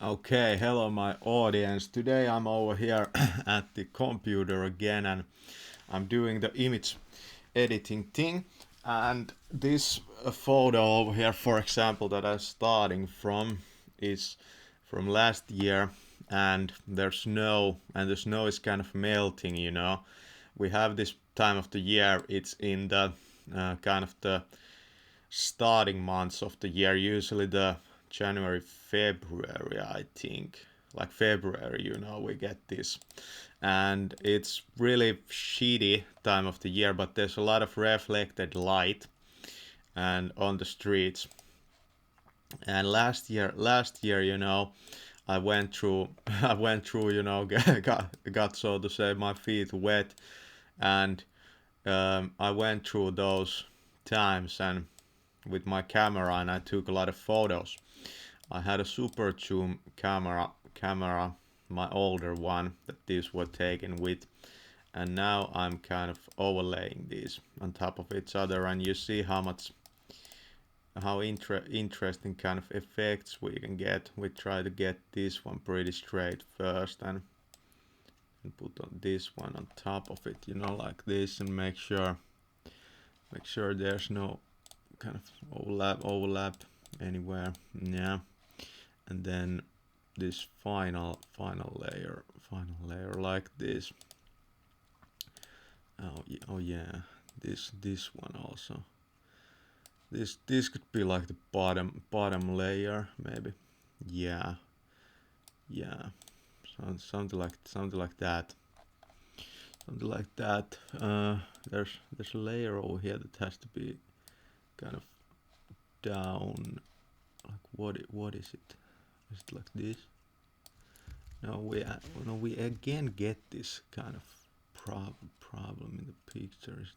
Okay, hello my audience. Today I'm over here at the computer again and I'm doing the image editing thing. And this photo over here, for example, that I'm starting from is from last year, and there's snow, and the snow is kind of melting. We have this time of the year, it's in the kind of the starting months of the year, usually the January, February, I think. Like February, we get this. And it's really shitty time of the year, but there's a lot of reflected light and on the streets. And last year, I went through, got so to say my feet wet, and I went through those times and with my camera, and I took a lot of photos. I had a super zoom camera, my older one that these were taken with, and now I'm kind of overlaying these on top of each other, and you see how interesting kind of effects we can get. We try to get this one pretty straight first, and put on this one on top of it, like this, and make sure there's no kind of overlap anywhere. Yeah, and then this final layer like this. Oh yeah, this one also. This could be like the bottom layer maybe. Yeah, yeah, something like that. Something like that. There's a layer over here that has to be kind of down. Like what is it? Is it like this? No, we again get this kind of problem in the pictures.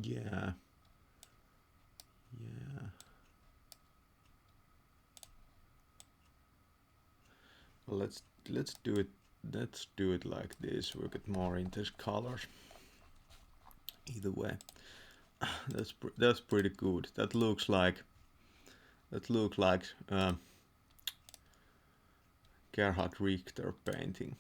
Yeah, yeah. Well, let's do it. Let's do it like this. We'll get more into colors. Either way, that's pretty good. That looks like Gerhard Richter painting.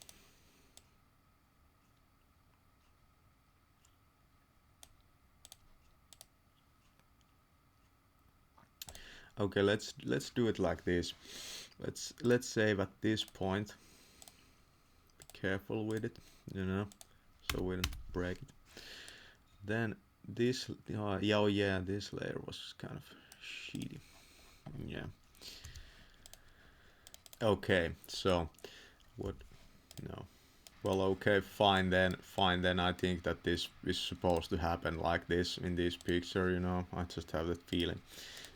Okay, let's do it like this. Let's save at this point. Be careful with it, so we don't break it. Then this, yeah, this layer was kind of shitty. Yeah. Okay, so what? No. Well, okay, fine then. Fine then. I think that this is supposed to happen like this in this picture. I just have that feeling.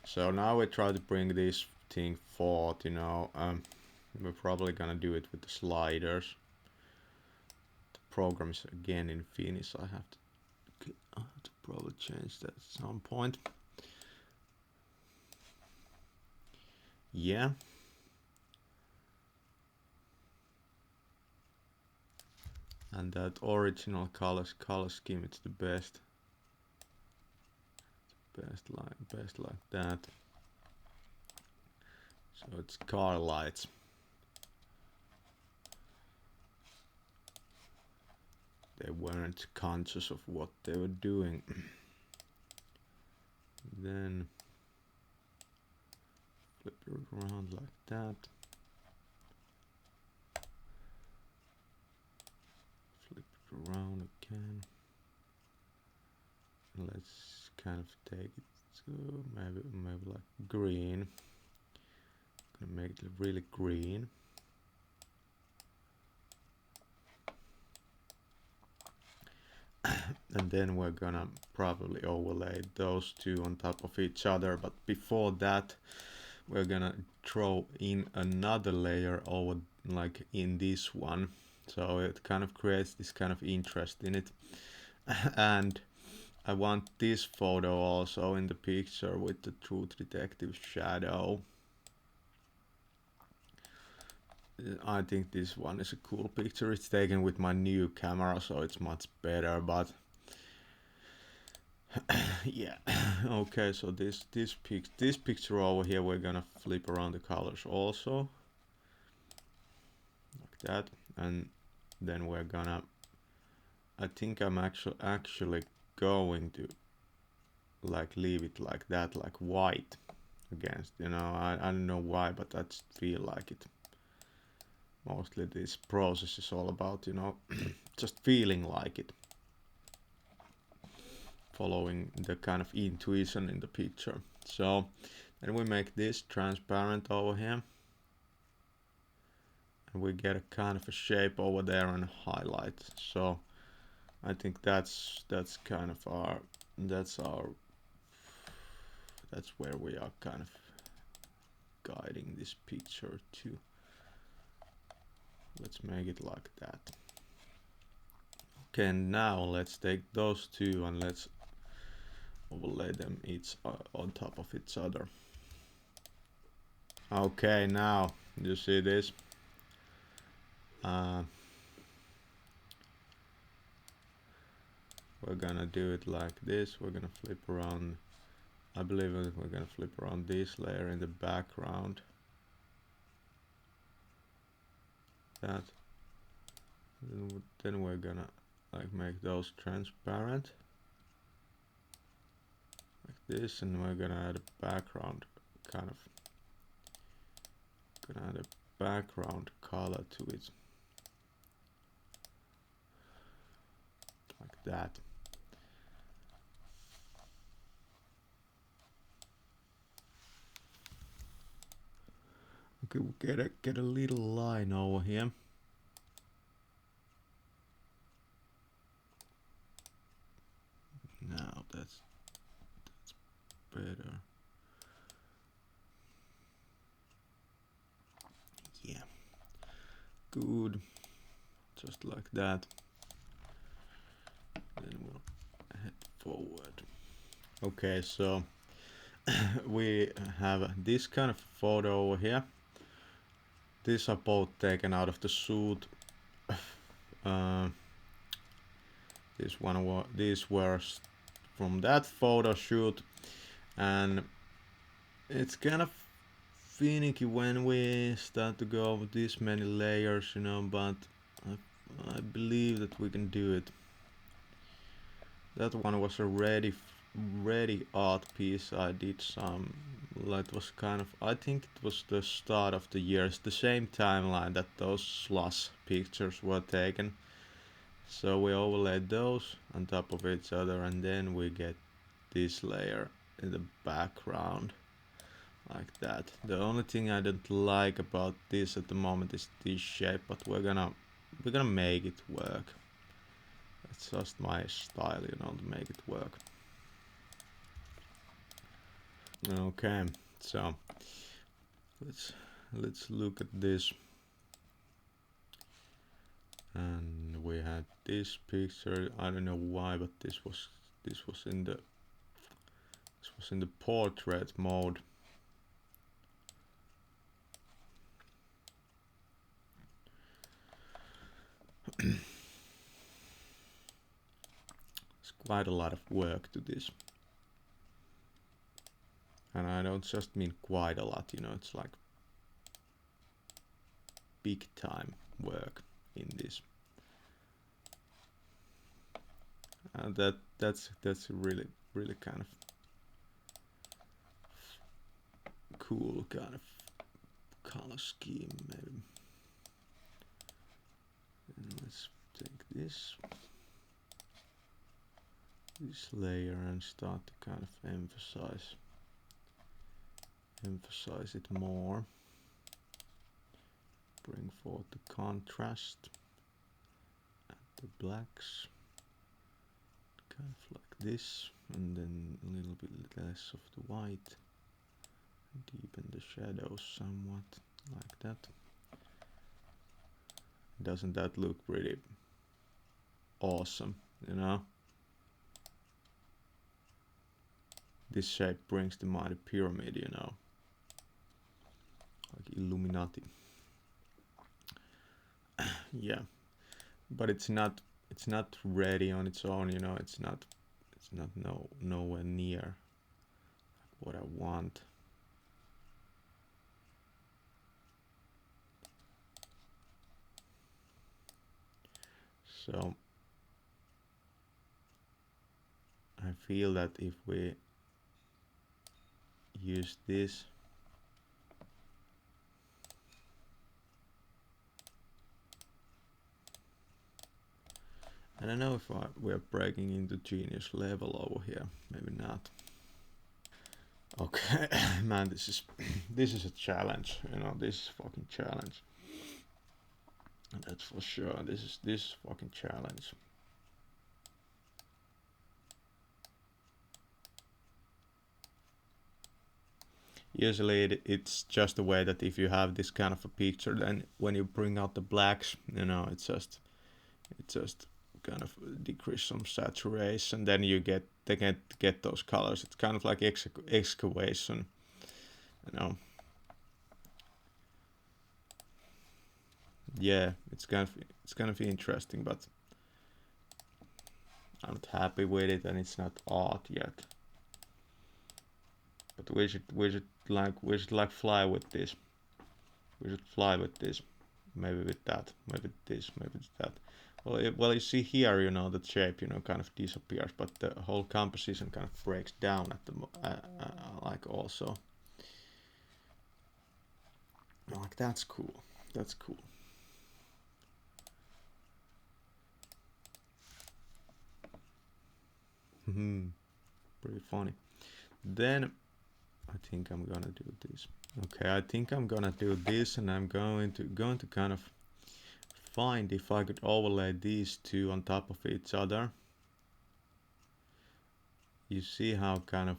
So now we try to bring this thing forward. We're probably gonna do it with the sliders. The program is again in Finnish. I have to probably change that at some point. Yeah. And that original color scheme, it's the best. Best like that. So it's car lights. They weren't conscious of what they were doing. Then flip it around like that. Flip it around again. Let's kind of take it to maybe like green. Gonna make it really green. And then we're gonna probably overlay those two on top of each other, but before that we're gonna throw in another layer over, like in this one, so it kind of creates this kind of interest in it. And I want this photo also in the picture with the Truth Detective shadow. I think this one is a cool picture. It's taken with my new camera, so it's much better, but yeah, Okay, so this picture over here, we're gonna flip around the colors also, like that, and then we're gonna, I think I'm actually going to like leave it like that, like white against, you know, I don't know why, but I just feel like it. Mostly this process is all about, you know, just feeling like it, following the kind of intuition in the picture. So then we make this transparent over here, and we get a kind of a shape over there and highlight. So I think that's kind of our that's where we are kind of guiding this picture to. Let's make it like that. Okay, now let's take those two and let's overlay them each on top of each other. Okay, now you see this. We're gonna do it like this. We're gonna flip around. I believe we're gonna flip around this layer in the background. That. Then we're gonna like make those transparent like this, and we're gonna add a background kind of gonna add a background color to it like that. Okay, we'll get a little line over here. Now that's better. Yeah, good, just like that. Then we'll head forward. Okay, so we have this kind of photo over here. These are both taken out of the shoot. These were from that photo shoot, and it's kind of finicky when we start to go with this many layers, you know, but I believe that we can do it. That one was a ready art piece. I did some, it was kind of, I think it was the start of the year. It's the same timeline that those slush pictures were taken. So we overlaid those on top of each other, and then we get this layer in the background like that. The only thing I don't like about this at the moment is this shape, but we're gonna make it work. It's just my style, you know, to make it work. Okay, so let's look at this. And we had this picture. I don't know why, but this was in the portrait mode. There's quite a lot of work to this. And I don't just mean quite a lot, you know, it's like big time work in this. And that's really kind of cool kind of color scheme maybe. And let's take this layer and start to kind of emphasize it more. Bring forth the contrast, add the blacks, kind of like this, and then a little bit less of the white, deepen the shadows somewhat, like that. Doesn't that look pretty awesome, you know? This shape brings to mind a pyramid, you know, like Illuminati. Yeah, but it's not ready on its own, you know. It's not nowhere near want. So I feel that if we use this, I don't know if we're breaking into genius level over here. Maybe not. Okay, man, this is a challenge. You know, this is fucking challenge. That's for sure. This is fucking challenge. Usually it's just the way that if you have this kind of a picture, then when you bring out the blacks, you know, it's just kind of decrease some saturation, then you get those colors. It's kind of like excavation, you know. Yeah, it's kind of interesting, but I'm not happy with it, and it's not art yet. But we should like fly with this. We should fly with this. Maybe with that. Maybe this. Maybe with that. Well, you see here, you know, the shape, you know, kind of disappears, but the whole composition kind of breaks down at the like also. Like that's cool. That's cool. Pretty funny. Then I think I'm gonna do this. Okay, I think I'm gonna do this, and I'm going to kind of find if I could overlay these two on top of each other. You see how kind of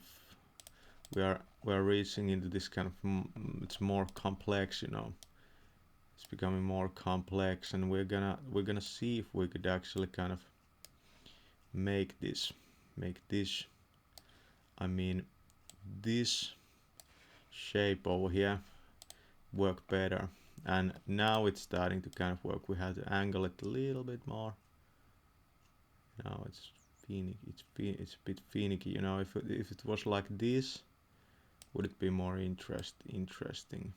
we're reaching into this kind of it's more complex, you know. It's becoming more complex, and we're gonna see if we could actually kind of make this I mean this shape over here work better. And now it's starting to kind of work. We have to angle it a little bit more. Now it's finicky. It's a bit finicky, you know. If it was like this, would it be more interesting?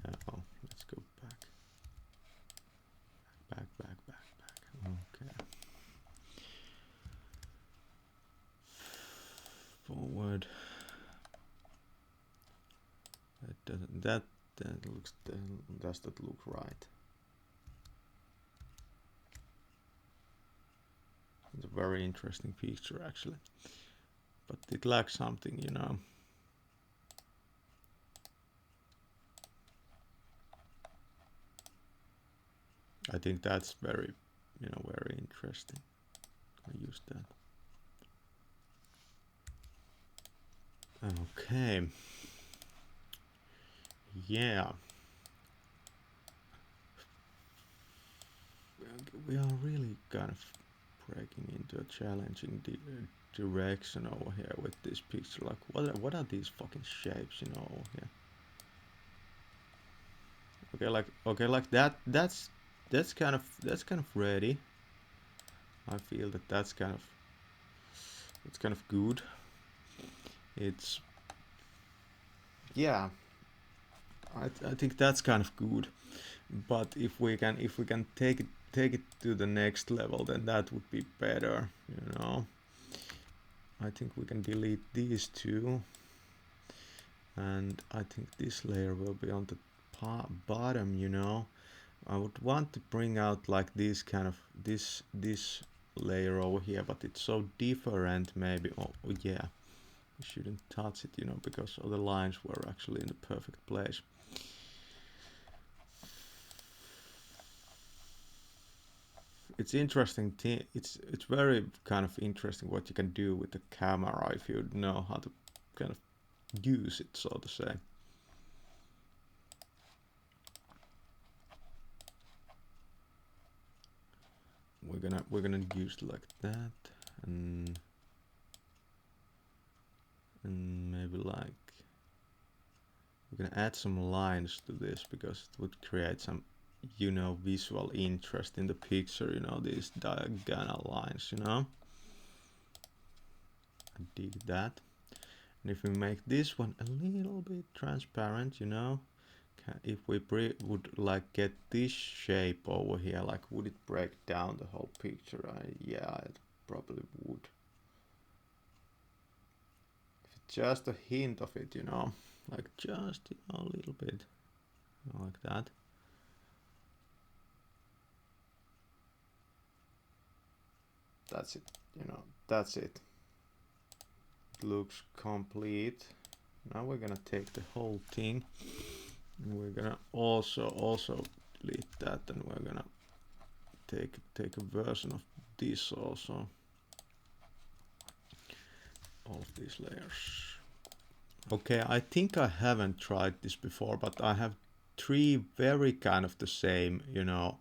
Now let's go back. Okay. Forward. That does that look right? It's a very interesting picture actually, but it lacks something, you know. I think that's very, you know, very interesting. I use that. Okay. Yeah. We are really kind of breaking into a challenging direction over here with this picture. Like, what are these fucking shapes, you know, over here? Okay, like that's kind of ready. I feel that it's kind of good. It's yeah. I think that's kind of good. But if we can take it to the next level, then that would be better, you know. I think we can delete these two, and I think this layer will be on the bottom, you know. I would want to bring out like this kind of this layer over here, but it's so different. Maybe oh yeah, we shouldn't touch it, you know, because all the lines were actually in the perfect place. It's interesting. It's very kind of interesting what you can do with the camera if you know how to kind of use it, so to say. We're gonna use it like that, and maybe like we're gonna add some lines to this because it would create some, you know, visual interest in the picture, you know, these diagonal lines, you know. I dig that. And if we make this one a little bit transparent, you know, if we would like get this shape over here, like would it break down the whole picture? Yeah, it probably would. If just a hint of it, you know, like just, you know, a little bit, you know, like that. That's it, you know, that's it. It looks complete. Now we're gonna take the whole thing and we're gonna also delete that, and we're gonna take a version of this also, all of these layers. Okay, I think I haven't tried this before, but I have 3 very kind of the same, you know,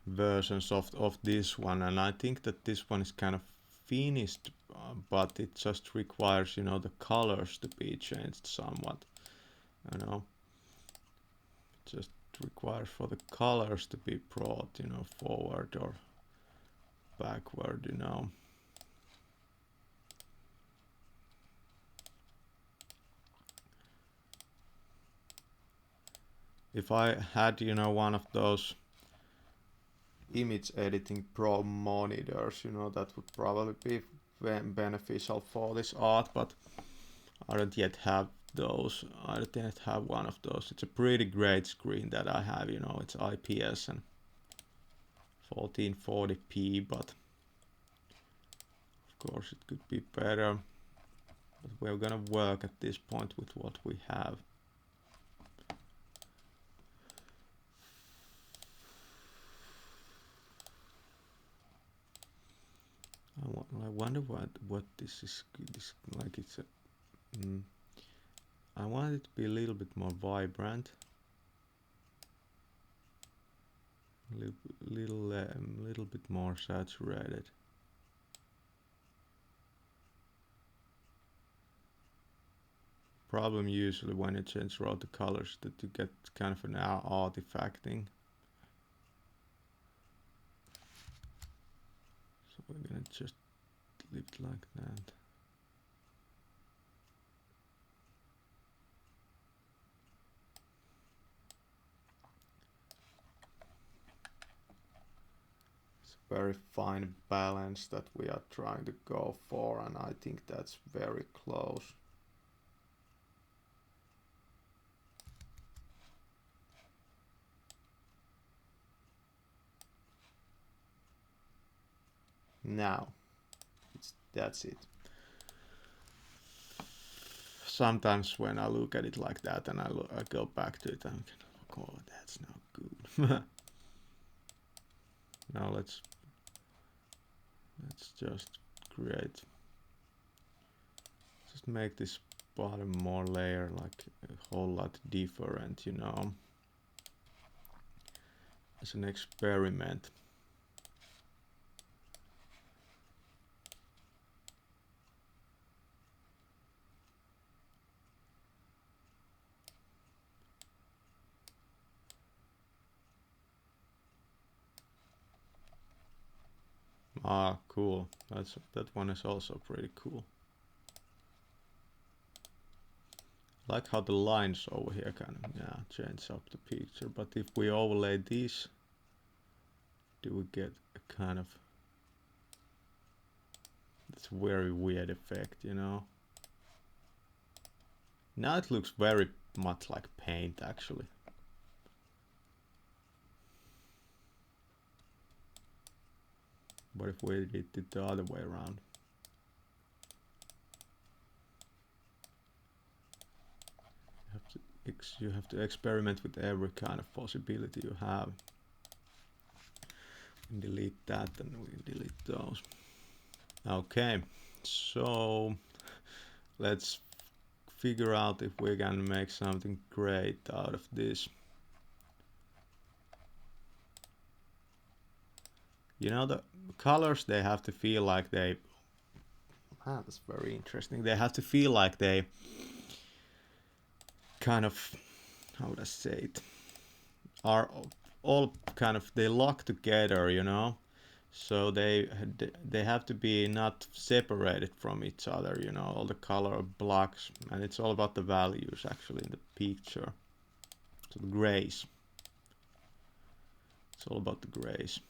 versions of this one, and I think that this one is kind of finished, but it just requires, you know, the colors to be changed somewhat, you know. It just requires for the colors to be brought, you know, forward or backward, you know. If I had, you know, one of those image editing pro monitors, you know, that would probably be beneficial for this art, but I don't yet have those. I don't yet have one of those. It's a pretty great screen that I have, you know, it's IPS and 1440p, but of course it could be better. But we're gonna work at this point with what we have. I wonder what this is. This, like, it's a. I want it to be a little bit more vibrant, little bit more saturated. Problem usually when you change around the colors that you get kind of an artifacting. So we're gonna just leave it like that. Very fine balance that we are trying to go for, and I think that's very close. Now, that's it. Sometimes when I look at it like that and I go back to it, I'm kind of, oh, that's not good. Now let's just make this bottom more layer like a whole lot different, you know, as an experiment. Ah, cool. That one is also pretty cool. I like how the lines over here kind of change up the picture, but if we overlay these, do we get a kind of, it's a very weird effect, you know. Now it looks very much like paint actually. But if we did it the other way around? You have to experiment with every kind of possibility you have. And delete that and we delete those. Okay, so let's figure out if we can make something great out of this. You know, the colors, they have to feel like they, that's very interesting. They have to feel like they kind of, how would I say it, are all kind of, they lock together, you know, so they have to be not separated from each other, you know, all the color blocks, and it's all about the values actually in the picture. So the grays, it's all about the grays.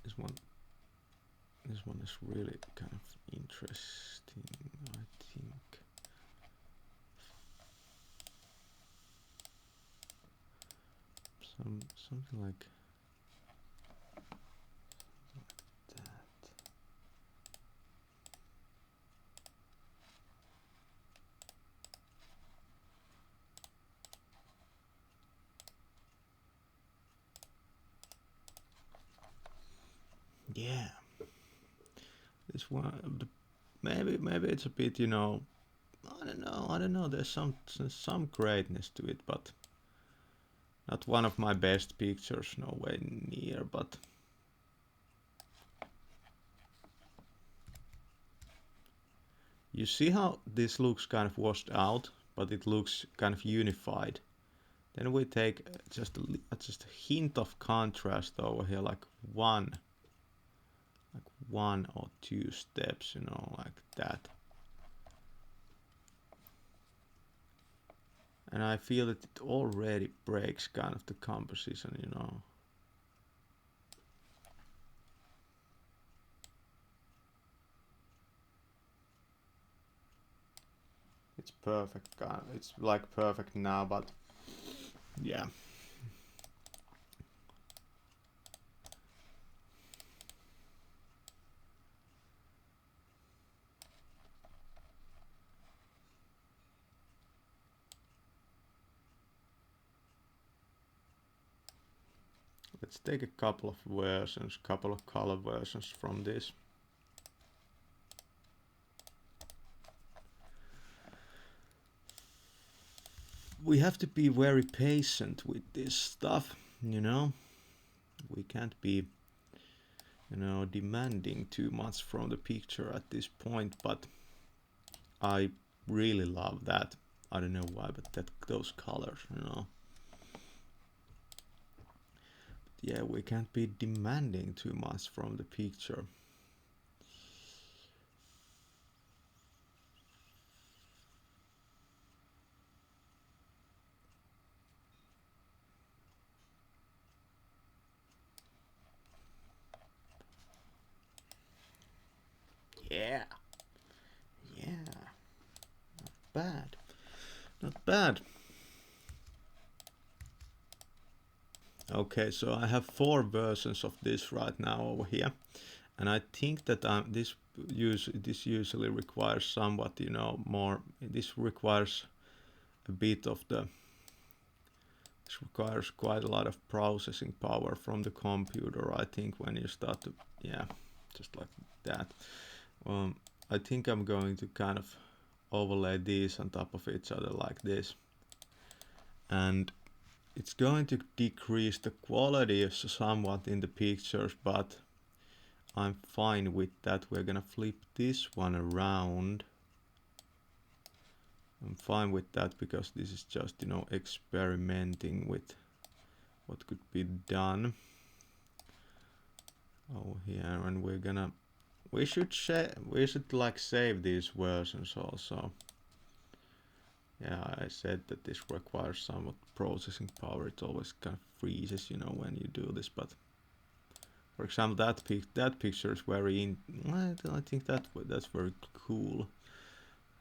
This one is really kind of interesting, I think. Something like that. Yeah. This one, maybe it's a bit, you know, I don't know. There's some greatness to it, but not one of my best pictures, no way near. But you see how this looks kind of washed out, but it looks kind of unified. Then we take just a hint of contrast over here, like one or two steps, you know, like that. And I feel that it already breaks kind of the composition, you know. It's perfect, it's like perfect now, but yeah. Let's take a couple of versions, couple of color versions from this. We have to be very patient with this stuff, you know. We can't be, you know, demanding too much from the picture at this point, but I really love that. I don't know why, but those colors, you know. Yeah, we can't be demanding too much from the picture. Yeah. Yeah. Not bad. Not bad. Okay, so I have 4 versions of this right now over here, and I think that this usually requires somewhat, you know, more. This requires a bit of the. This requires quite a lot of processing power from the computer, I think, when you start to, yeah, just like that. I think I'm going to kind of overlay these on top of each other like this, and it's going to decrease the quality somewhat in the pictures, but I'm fine with that. We're gonna flip this one around. I'm fine with that because this is just, you know, experimenting with what could be done over here, and we should like save these versions also. Yeah, I said that this requires somewhat processing power. It always kind of freezes, you know, when you do this. But for example, that picture is very I think that's very cool.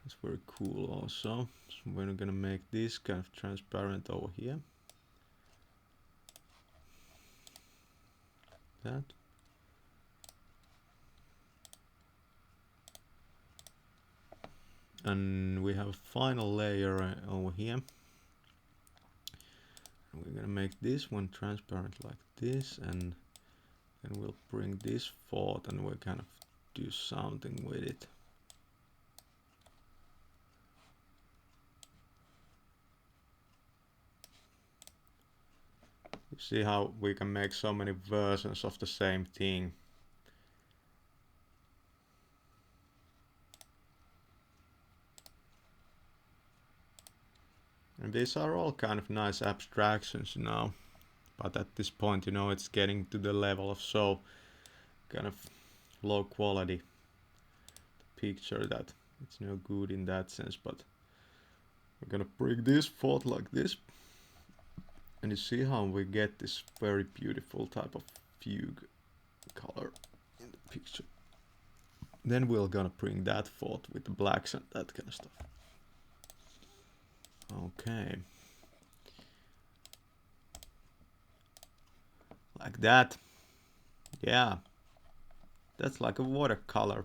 It's very cool also. So we're gonna make this kind of transparent over here. That. And we have a final layer over here. We're gonna make this one transparent like this, and then we'll bring this forward and we'll kind of do something with it. You see how we can make so many versions of the same thing. And these are all kind of nice abstractions, but at this point, it's getting to the level of so kind of low quality picture that it's no good in that sense. But we're gonna bring this forth like this, and you see how we get this very beautiful type of fugue color in the picture. Then we're gonna bring that forth with the blacks and that kind of stuff. Okay. Like that. Yeah. That's like a watercolor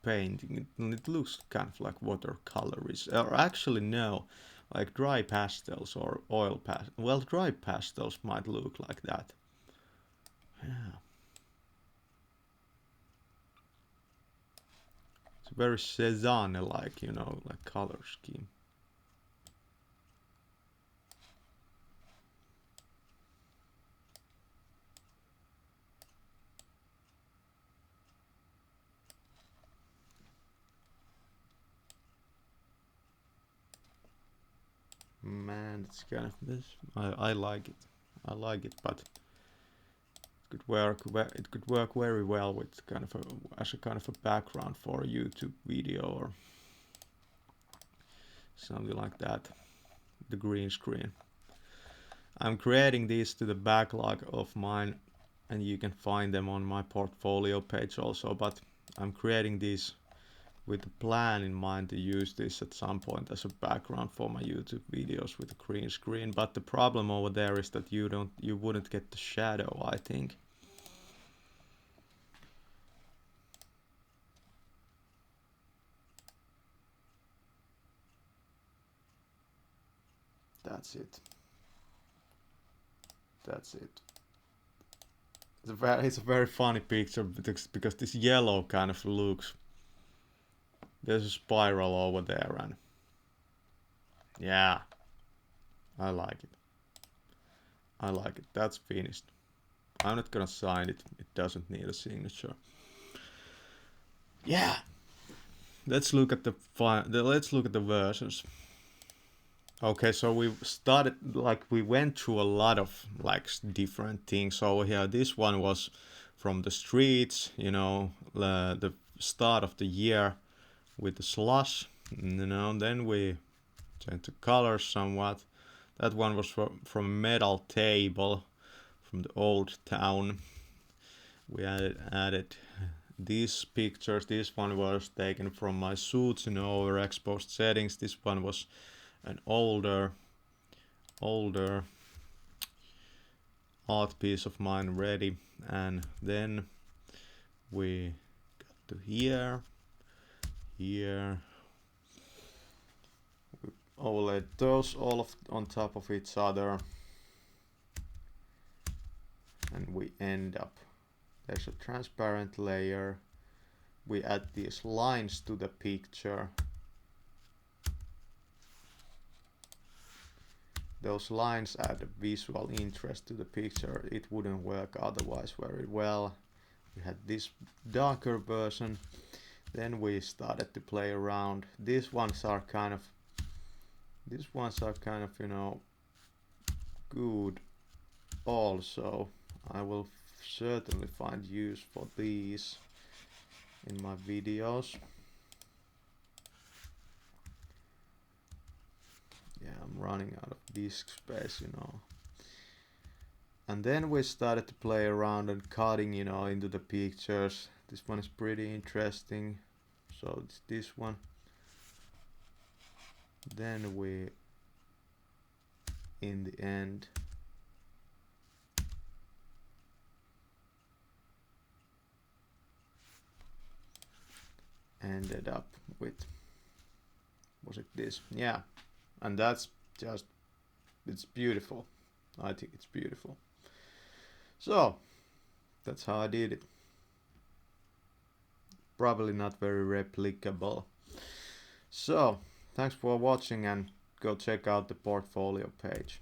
painting. It looks kind of like watercolorish. Or actually no, like dry pastels or oil pastels. Well, dry pastels might look like that. Yeah. It's very Cézanne-like, like color scheme. Man, it's kind of this. I like it. I like it, but it could work very well with kind of as a kind of a background for a YouTube video or something like that. The green screen. I'm creating these to the backlog of mine, and you can find them on my portfolio page also, but I'm creating these with a plan in mind to use this at some point as a background for my YouTube videos with a green screen. But the problem over there is that you wouldn't get the shadow, I think. That's it. That's it. It's a very funny picture because this yellow kind of looks. There's a spiral over there, and yeah, I like it. I like it. That's finished. I'm not gonna sign it. It doesn't need a signature. Yeah. Let's look at the versions. Okay, so we started, like, we went through a lot of like different things over here. This one was from the streets, the start of the year with the slush, then we changed the colors somewhat. That one was from a metal table from the old town. We added these pictures. This one was taken from my suits in overexposed settings. This one was an older art piece of mine ready, and then we got to here. We overlaid those all on top of each other, and we end up, there's a transparent layer. We add these lines to the picture. Those lines add a visual interest to the picture. It wouldn't work otherwise very well. We had this darker version. Then we started to play around. These ones are kind of good also. I will certainly find use for these in my videos. Yeah, I'm running out of disk space, And then we started to play around and cutting, into the pictures. This one is pretty interesting. So it's this one. Then we, in the end, ended up with, was it this? Yeah. And that's just, it's beautiful. I think it's beautiful. So that's how I did it. Probably not very replicable. So thanks for watching, and go check out the portfolio page.